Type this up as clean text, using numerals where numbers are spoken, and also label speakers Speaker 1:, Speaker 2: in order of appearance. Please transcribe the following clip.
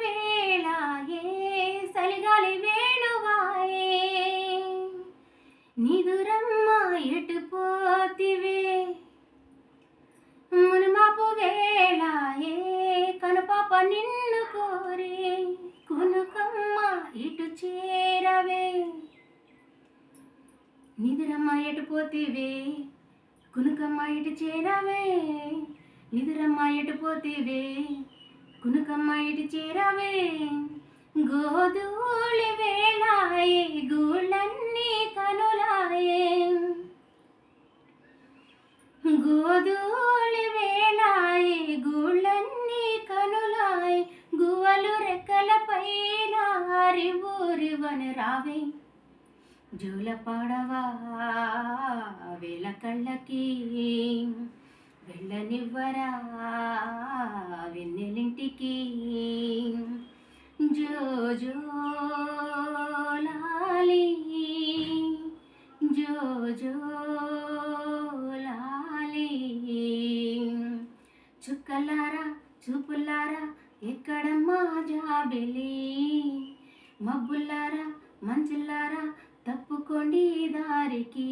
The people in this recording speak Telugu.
Speaker 1: వేళాయే సలిగాలి వేణువాయే నిదురమ్మ ఎటు పోతివే మునుమాపు వేళాయే కనుపాప నిన్ను కోరే కునుకమ్మ ఇటు చేరవే నిదురమ్మ ఎటు పోతివే కునుకమ్మ ఇటు చేరవే నిదురమ్మ ఎటు పోతివే కునుకమ్మ ఇటు చేరవే గోధూళి వేళాయే గూళ్ళన్నీ కనులాయే గోధూళి వేళాయే గూళ్ళన్నీ కనులాయే గువ్వలు రెక్కలపైన రివ్వురివన రావే జూల పాడవా వేల కళ్ళకి వెళ్ళనివ్వరా వెన్నెలింటికి జో జో లాలి జో జో లాలి చుక్కలారా చూపులారా ఎక్కడమ్మా జాబిలి మబ్బులారా మంచులారా తప్పుకోండి దారికి